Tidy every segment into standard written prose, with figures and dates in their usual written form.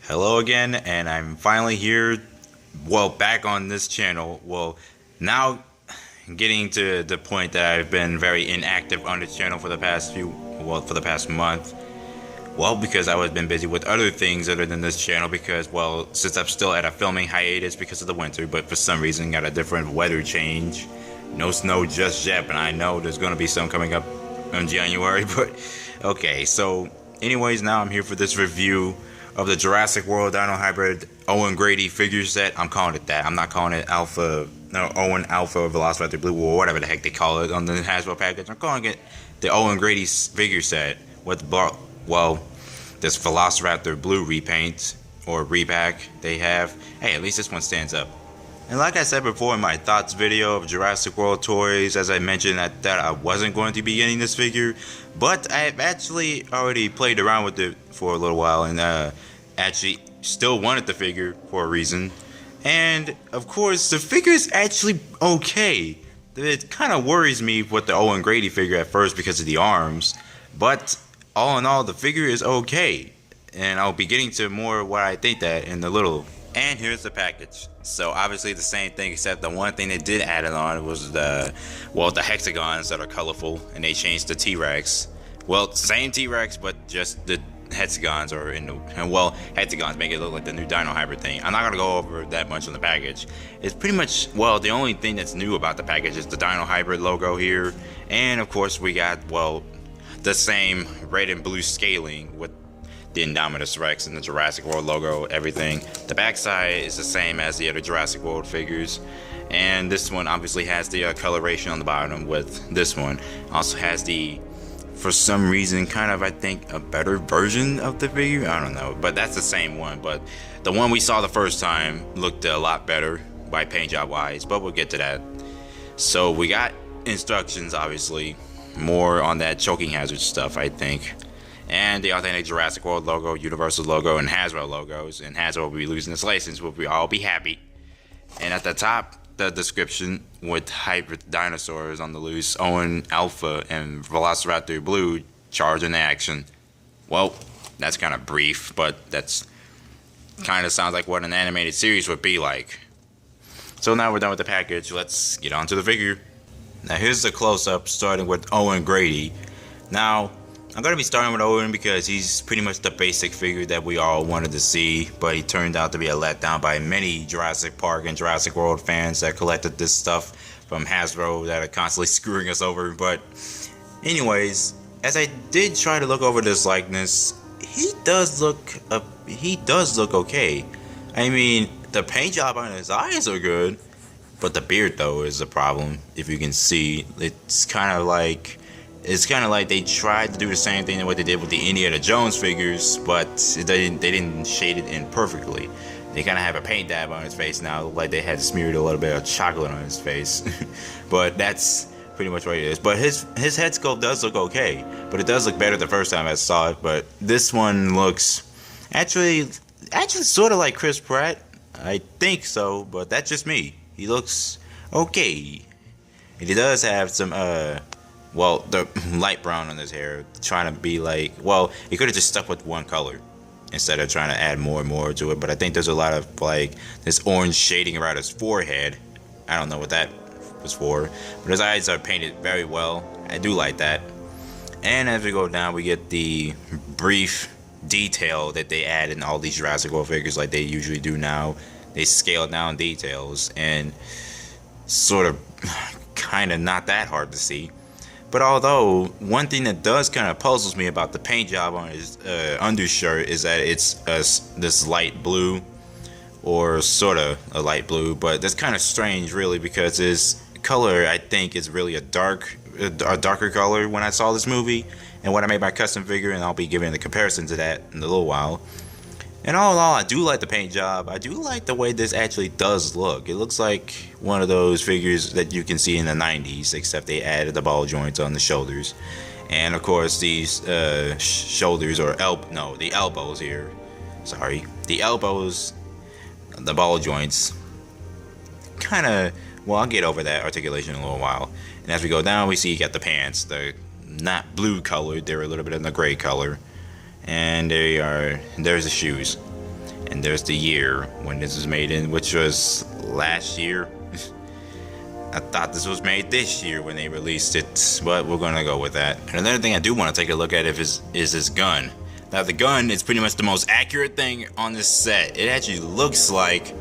Hello again, and I'm finally here, well, back on this channel. Well, now getting to the point that I've been very inactive on this channel for the past for the past month. Well, because I was been busy with other things other than this channel because, well, since I'm still at a filming hiatus because of the winter, but for some reason got a different weather change. No snow just yet, but I know there's going to be some coming up in January, but okay, so anyways, now I'm here for this review of the Jurassic World Dino Hybrid Owen Grady figure set. I'm calling it that. I'm not calling it Owen Alpha Velociraptor Blue or whatever the heck they call it on the Hasbro package. I'm calling it the Owen Grady figure set with, well, this Velociraptor Blue repaint or repack they have. Hey, at least this one stands up. And like I said before in my thoughts video of Jurassic World toys, as I mentioned that I wasn't going to be getting this figure, but I've actually already played around with it for a little while and actually still wanted the figure for a reason. And of course, the figure is actually okay. It kind of worries me with the Owen Grady figure at first because of the arms, but all in all, the figure is okay. And I'll be getting to more what I think that in a little. And here's the package. So obviously the same thing, except the one thing they did add it on was the hexagons that are colorful, and they changed the T-Rex. Well, same T-Rex, but just the hexagons are in the, and well, hexagons make it look like the new Dino Hybrid thing. I'm not gonna go over that much on the package. It's pretty much, well, the only thing that's new about the package is the Dino Hybrid logo here, and of course we got, well, the same red and blue scaling with the Indominus Rex and the Jurassic World logo, everything. The backside is the same as the other Jurassic World figures, and this one obviously has the coloration on the bottom with this one. Also has the, for some reason, kind of, I think, a better version of the figure. I don't know, but that's the same one. But the one we saw the first time looked a lot better by paint job wise, but we'll get to that. So we got instructions, obviously, more on that choking hazard stuff, I think. And the authentic Jurassic World logo, Universal logo, and Hasbro logos. And Hasbro will be losing its license, but we all be happy. And at the top, the description with hybrid dinosaurs on the loose, Owen Alpha and Velociraptor Blue charge in action. Well, that's kind of brief, but that's kind of sounds like what an animated series would be like. So now we're done with the package, let's get on to the figure. Now here's the close-up starting with Owen Grady. Now, I'm going to be starting with Owen because he's pretty much the basic figure that we all wanted to see, but he turned out to be a letdown by many Jurassic Park and Jurassic World fans that collected this stuff from Hasbro that are constantly screwing us over. But anyways, as I did try to look over this likeness, he does look okay. I mean, the paint job on his eyes are good, but the beard though is a problem. If you can see, it's kind of like they tried to do the same thing that what they did with the Indiana Jones figures, but they didn't shade it in perfectly. They kind of have a paint dab on his face now, look like they had smeared a little bit of chocolate on his face. But that's pretty much what it is. But his head sculpt does look okay, but it does look better the first time I saw it. But this one looks actually sort of like Chris Pratt. I think so, but that's just me. He looks okay. And he does have some well, the light brown on his hair, trying to be like, well, he could have just stuck with one color instead of trying to add more and more to it. But I think there's a lot of like this orange shading around his forehead. I don't know what that was for, but his eyes are painted very well. I do like that. And as we go down, we get the brief detail that they add in all these Jurassic World figures like they usually do now. They scale down details and sort of kind of not that hard to see. But although, one thing that does kind of puzzles me about the paint job on his undershirt is that it's this light blue, or sort of a light blue, but that's kind of strange really because his color, I think, is really a darker color when I saw this movie, and when I made my custom figure, and I'll be giving the comparison to that in a little while. And all in all, I do like the paint job. I do like the way this actually does look. It looks like one of those figures that you can see in the 90s, except they added the ball joints on the shoulders. And of course, these shoulders, or the elbows here. Sorry. The elbows, the ball joints, kind of, well, I'll get over that articulation in a little while. And as we go down, we see you got the pants. They're not blue colored, they're a little bit in the gray color. And there's the shoes. And there's the year when this was made in, which was last year. I thought this was made this year when they released it, but we're gonna go with that. And another thing I do want to take a look at is his gun. Now the gun is pretty much the most accurate thing on this set. It actually looks like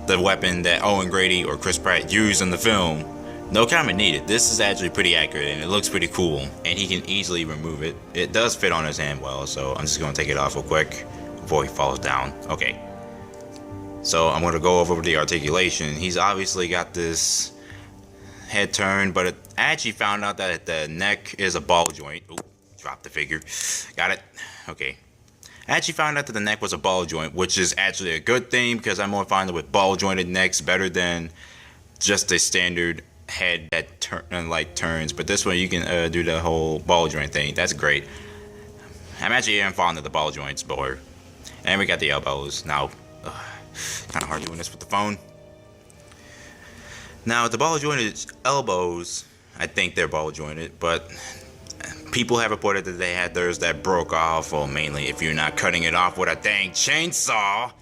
the weapon that Owen Grady or Chris Pratt used in the film. No comment needed. This is actually pretty accurate and it looks pretty cool. And he can easily remove it. It does fit on his hand well, so I'm just gonna take it off real quick before he falls down. Okay. So I'm gonna go over the articulation. He's obviously got this head turn, but I actually found out that the neck is a ball joint. Ooh, dropped the figure. Got it. Okay. I actually found out that the neck was a ball joint, which is actually a good thing because I'm more fond with ball jointed necks better than just a standard head that turns. But this one you can do the whole ball joint thing. That's great. I'm actually fond of the ball joints more. And we got the elbows. Now, kind of hard doing this with the phone. Now, the ball jointed elbows, I think they're ball jointed, but people have reported that they had theirs that broke off. Well, mainly if you're not cutting it off with a dang chainsaw,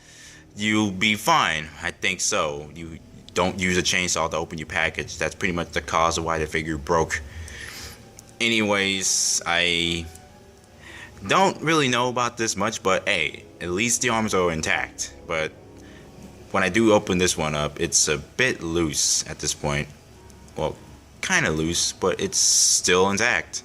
you'll be fine. I think so. You don't use a chainsaw to open your package. That's pretty much the cause of why the figure broke. Anyways, I don't really know about this much, but hey, at least the arms are intact. But when I do open this one up, it's a bit loose at this point. Well, kind of loose, but it's still intact.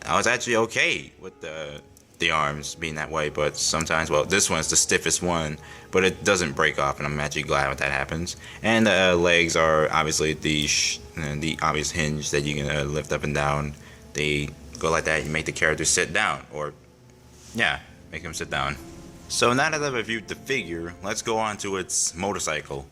I was actually okay with the arms being that way, but sometimes, well, this one's the stiffest one, but it doesn't break off, and I'm actually glad when that happens. And the legs are obviously the obvious hinge that you can lift up and down. They go like that. You make the character sit down, or yeah, make him sit down. So now that I've reviewed the figure, let's go on to its motorcycle.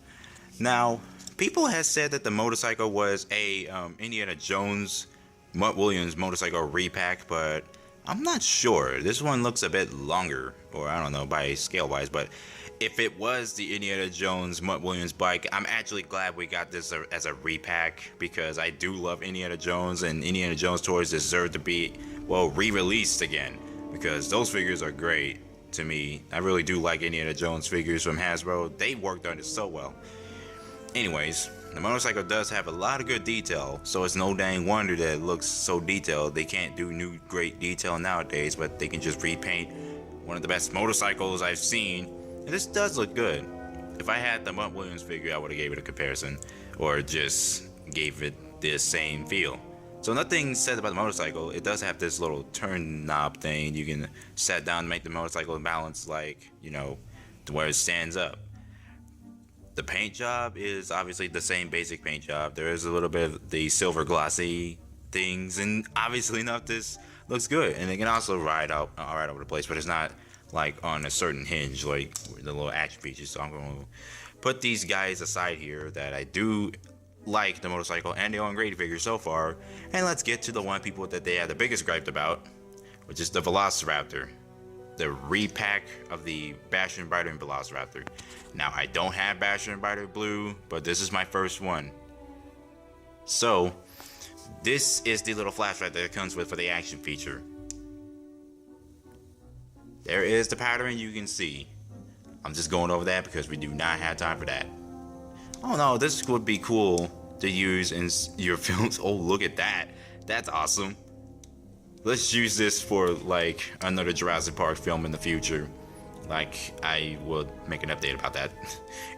Now, people have said that the motorcycle was a Indiana Jones, Mutt Williams motorcycle repack, but I'm not sure. This one looks a bit longer, or I don't know by scale wise, but if it was the Indiana Jones Mutt Williams bike, I'm actually glad we got this as a repack because I do love Indiana Jones, and Indiana Jones toys deserve to be, well, re-released again because those figures are great. To me, I really do like Indiana Jones figures from Hasbro. They worked on it so well. Anyways, the motorcycle does have a lot of good detail, so it's no dang wonder that it looks so detailed. They can't do new great detail nowadays, but they can just repaint one of the best motorcycles I've seen. And this does look good. If I had the Mutt Williams figure, I would have gave it a comparison, or just gave it the same feel. So nothing said about the motorcycle. It does have this little turn knob thing. You can set down to make the motorcycle balance, like, you know, to where it stands up. The paint job is obviously the same basic paint job. There is a little bit of the silver glossy things, and obviously enough, this looks good. And it can also ride out right over the place, but it's not like on a certain hinge like the little action features. So I'm going to put these guys aside here that I do like the motorcycle and the Owen Grady figure so far, and let's get to the one people that they have the biggest gripe about, which is the Velociraptor, the repack of the Basher and Biter and Velociraptor. Now, I don't have Basher and Biter Blue, but this is my first one. So, this is the little flashlight that it comes with for the action feature. There is the pattern you can see. I'm just going over that because we do not have time for that. Oh no, this would be cool to use in your films. Oh, look at that. That's awesome. Let's use this for like another Jurassic Park film in the future. Like, I will make an update about that.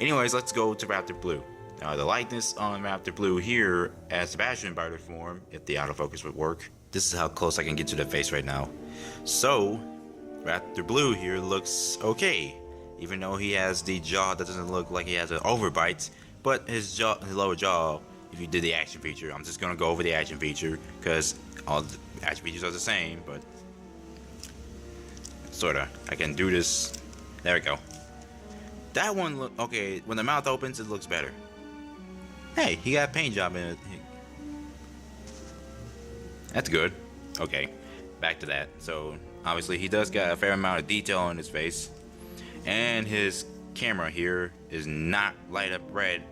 Anyways, let's go to Raptor Blue. Now, the likeness on Raptor Blue here as the Basher and Biter form, if the autofocus would work. This is how close I can get to the face right now. So, Raptor Blue here looks okay. Even though he has the jaw that doesn't look like he has an overbite. But his lower jaw, if you did the action feature, I'm just going to go over the action feature because all the action features are the same, but sorta. I can do this. There we go. That one look okay. When the mouth opens, it looks better. Hey, he got a paint job in it. That's good. Okay, back to that. So obviously he does got a fair amount of detail on his face, and his camera here is not light up red.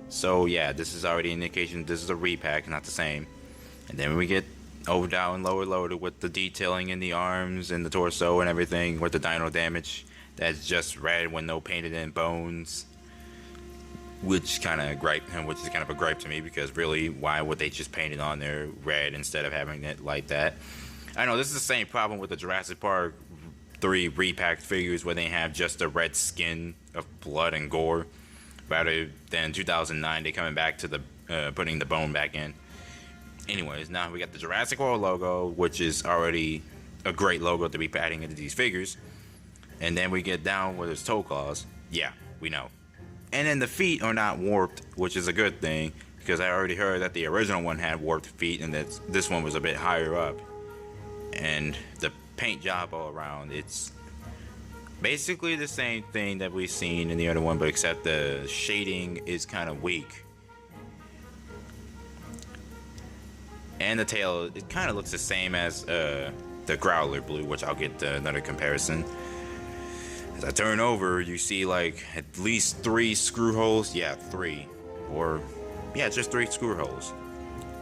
So yeah, this is already an indication this is a repack, not the same. And then we get over, down, lower, with the detailing in the arms and the torso and everything with the Dino damage. that's just red with no painted in bones, which is kind of a gripe to me, because really, why would they just paint it on there red instead of having it like that? I know this is the same problem with the Jurassic Park 3 repacked figures, where they have just the red skin of blood and gore, rather than 2009 they coming back to the putting the bone back in. Anyways, now we got the Jurassic World logo, which is already a great logo to be adding into these figures. And then we get down with his toe claws. Yeah, we know. And then the feet are not warped, which is a good thing, because I already heard that the original one had warped feet and that this one was a bit higher up. And the paint job all around, it's basically the same thing that we've seen in the other one, but except the shading is kind of weak. And the tail, it kind of looks the same as the Growler Blue, which I'll get another comparison. As I turn over, you see like at least 3 screw holes. Yeah, 3. Or, yeah, just 3 screw holes.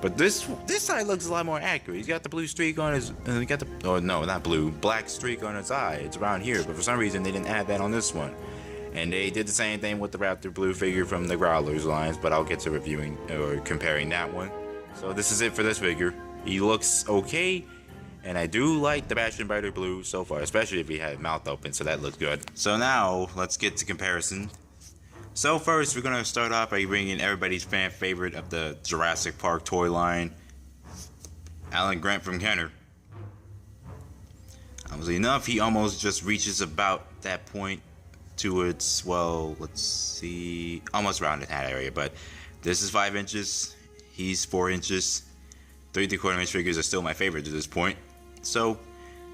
But this side looks a lot more accurate. He's got the blue streak on his, black streak on his eye. It's around here, but for some reason they didn't add that on this one. And they did the same thing with the Raptor Blue figure from the Growlers lines, but I'll get to reviewing or comparing that one. So this is it for this figure. He looks okay, and I do like the Bash and Biter Blue so far, especially if he had his mouth open, so that looks good. So now, let's get to comparison. So first, we're going to start off by bringing everybody's fan favorite of the Jurassic Park toy line, Alan Grant from Kenner. Obviously enough, he almost just reaches about that point to its, well, let's see, almost around that area, but this is 5 inches, he's 4 inches. 3 3/4 inch figures are still my favorite to this point. So,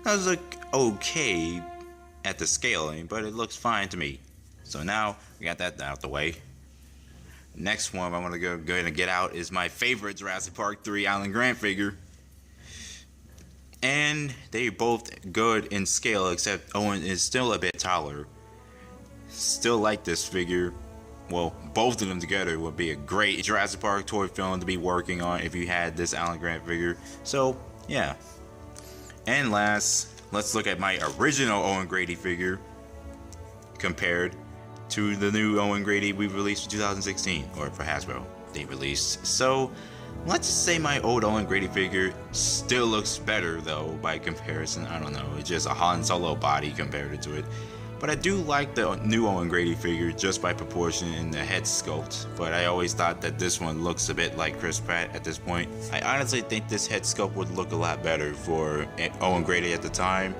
that was look okay at the scaling, but it looks fine to me. So now, we got that out the way. Next one I'm going to get out is my favorite Jurassic Park 3 Alan Grant figure. And they're both good in scale, except Owen is still a bit taller. Still like this figure. Well, both of them together would be a great Jurassic Park toy film to be working on if you had this Alan Grant figure. So, yeah. And last, let's look at my original Owen Grady figure compared to the new Owen Grady we released in 2016, or for Hasbro they released. So, let's just say my old Owen Grady figure still looks better though by comparison. I don't know, it's just a Han Solo body compared to it. But I do like the new Owen Grady figure just by proportion in the head sculpt. But I always thought that this one looks a bit like Chris Pratt at this point. I honestly think this head sculpt would look a lot better for Owen Grady at the time.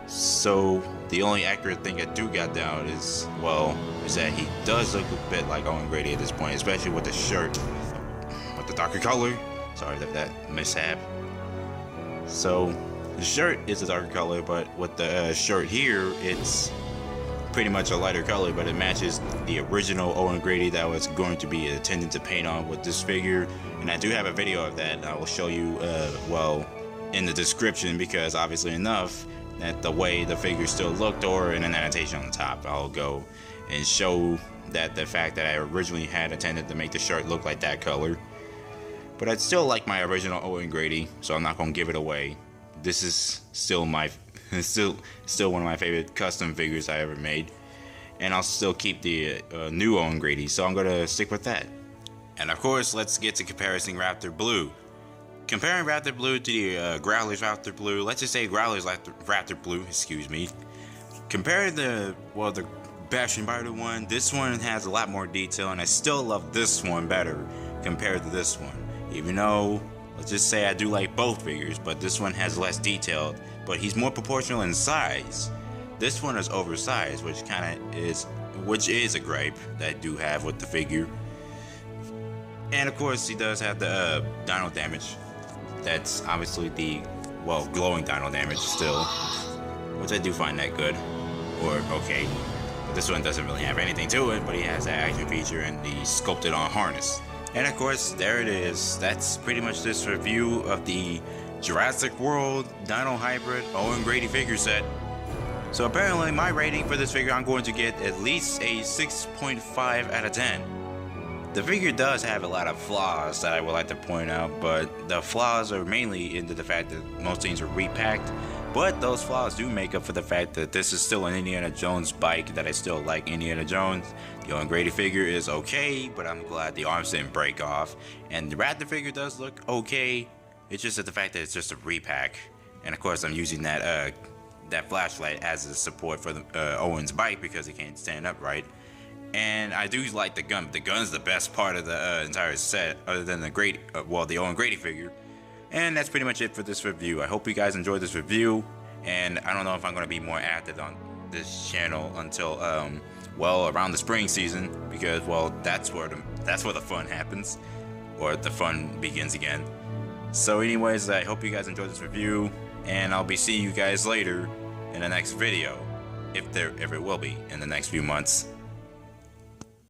So the only accurate thing I do got down is, well, is that he does look a bit like Owen Grady at this point, especially with the shirt, with the darker color. Sorry for that mishap. So the shirt is a darker color, but with the shirt here, it's pretty much a lighter color, but it matches the original Owen Grady that I was going to be intending to paint on with this figure. And I do have a video of that, and I will show you, well, in the description, because obviously enough, that the way the figure still looked, or in an annotation on the top, I'll go and show that the fact that I originally had intended to make the shirt look like that color. But I'd still like my original Owen Grady, so I'm not going to give it away. This is still my still one of my favorite custom figures I ever made, and I'll still keep the new Owen Grady, so I'm gonna stick with that. And of course, let's get to comparing Raptor Blue. Comparing Raptor Blue to the Growler's Raptor Blue, let's just say Growler's Raptor Blue, excuse me. Compared to, well, the Bash and Biter one, this one has a lot more detail, and I still love this one better compared to this one. Even though, let's just say I do like both figures, but this one has less detail, but he's more proportional in size. This one is oversized, which is a gripe that I do have with the figure. And of course, he does have the dino damage. That's obviously the, well, glowing dino damage still, which I do find that good, or okay. But this one doesn't really have anything to it, but he has that action feature and the sculpted on harness. And of course, there it is. That's pretty much this review of the Jurassic World Dino Hybrid Owen Grady figure set. So apparently my rating for this figure, I'm going to get at least a 6.5 out of 10. The figure does have a lot of flaws that I would like to point out, but the flaws are mainly into the fact that most things are repacked. But those flaws do make up for the fact that this is still an Indiana Jones bike that I still like. Indiana Jones. The Owen Grady figure is okay, but I'm glad the arms didn't break off. And the Raptor figure does look okay. It's just the fact that it's just a repack. And of course I'm using that flashlight as a support for Owen's bike because he can't stand upright. And I do like the gun. The gun's the best part of the entire set, other than the Owen Grady figure. And that's pretty much it for this review. I hope you guys enjoyed this review, and I don't know if I'm going to be more active on this channel until around the spring season, because that's where the fun happens, or the fun begins again. So anyways, I hope you guys enjoyed this review, and I'll be seeing you guys later in the next video, if there ever will be in the next few months.